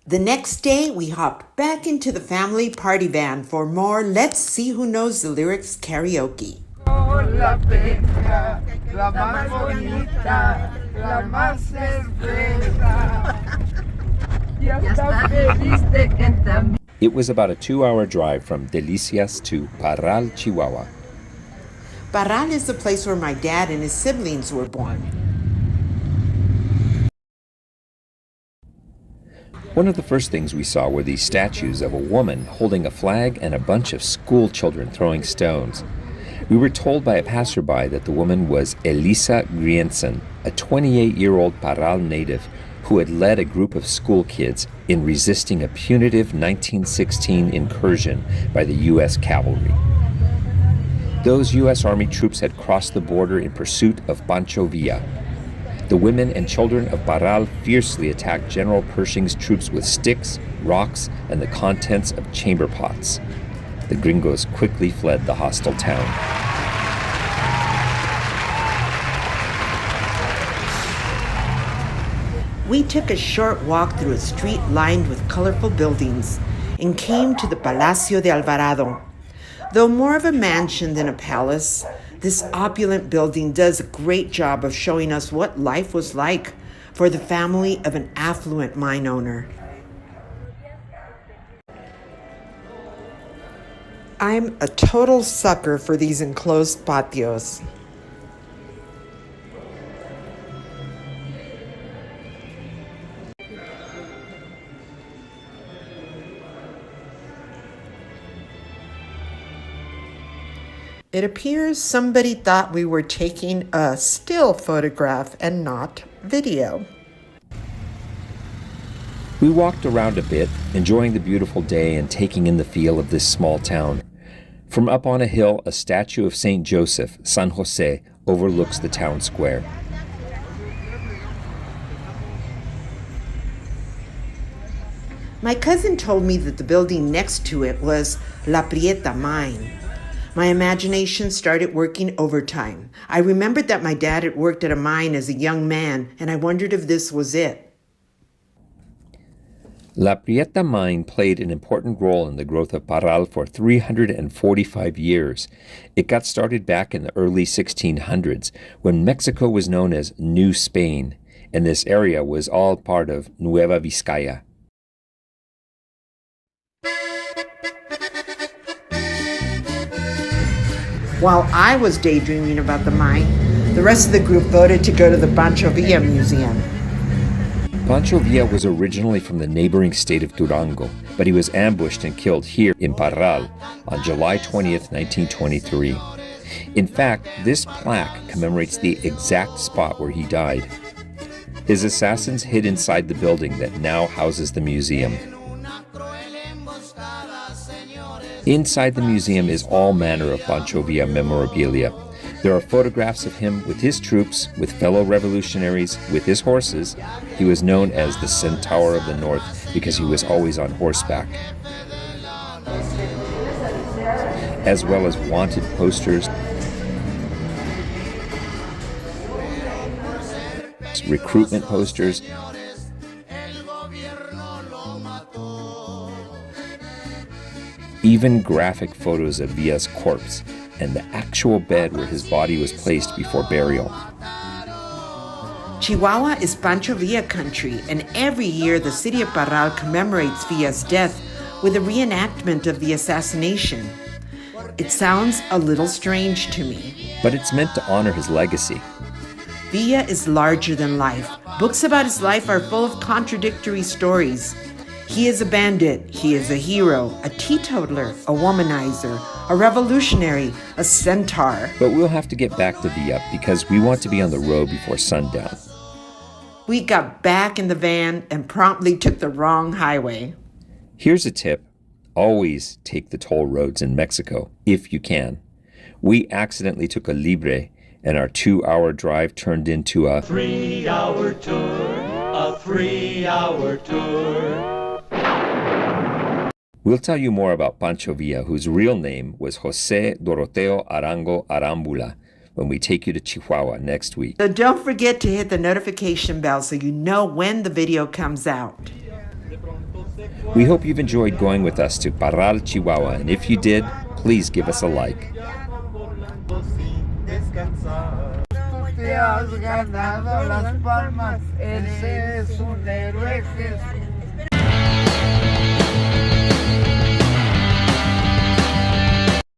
The next day, we hopped back into the family party van for more Let's See Who Knows the Lyrics karaoke. La penca, la más bonita, la más cerveza. Ya está feliz de cantar. It was about a 2-hour drive from Delicias to Parral, Chihuahua. Parral is the place where my dad and his siblings were born. One of the first things we saw were these statues of a woman holding a flag and a bunch of school children throwing stones. We were told by a passerby that the woman was Elisa Griensen, a 28-year-old Parral native who had led a group of school kids in resisting a punitive 1916 incursion by the U.S. Cavalry. Those U.S. Army troops had crossed the border in pursuit of Pancho Villa. The women and children of Parral fiercely attacked General Pershing's troops with sticks, rocks, and the contents of chamber pots. The gringos quickly fled the hostile town. We took a short walk through a street lined with colorful buildings and came to the Palacio de Alvarado. Though more of a mansion than a palace, this opulent building does a great job of showing us what life was like for the family of an affluent mine owner. I'm a total sucker for these enclosed patios. It appears somebody thought we were taking a still photograph and not video. We walked around a bit, enjoying the beautiful day and taking in the feel of this small town. From up on a hill, a statue of St. Joseph, San Jose, overlooks the town square. My cousin told me that the building next to it was La Prieta mine. My imagination started working overtime. I remembered that my dad had worked at a mine as a young man, and I wondered if this was it. La Prieta mine played an important role in the growth of Parral for 345 years. It got started back in the early 1600s, when Mexico was known as New Spain, and this area was all part of Nueva Vizcaya. While I was daydreaming about the mine, the rest of the group voted to go to the Pancho Villa Museum. Pancho Villa was originally from the neighboring state of Durango, but he was ambushed and killed here in Parral on July 20th, 1923. In fact, this plaque commemorates the exact spot where he died. His assassins hid inside the building that now houses the museum. Inside the museum is all manner of Pancho Villa memorabilia. There are photographs of him with his troops, with fellow revolutionaries, with his horses. He was known as the Centauro of the North because he was always on horseback. As well as wanted posters, recruitment posters, even graphic photos of Villa's corpse and the actual bed where his body was placed before burial. Chihuahua is Pancho Villa country, and every year the city of Parral commemorates Villa's death with a reenactment of the assassination. It sounds a little strange to me. But it's meant to honor his legacy. Villa is larger than life. Books about his life are full of contradictory stories. He is a bandit, he is a hero, a teetotaler, a womanizer, a revolutionary, a centaur. But we'll have to get back to Villa because we want to be on the road before sundown. We got back in the van and promptly took the wrong highway. Here's a tip. Always take the toll roads in Mexico, if you can. We accidentally took a libre, and our 2-hour drive turned into a 3-hour tour, a 3-hour tour. We'll tell you more about Pancho Villa, whose real name was José Doroteo Arango Arambula, when we take you to Chihuahua next week. So don't forget to hit the notification bell so you know when the video comes out. We hope you've enjoyed going with us to Parral, Chihuahua, and if you did, please give us a like. Te has ganado las palmas, ese es un héroe Jesús.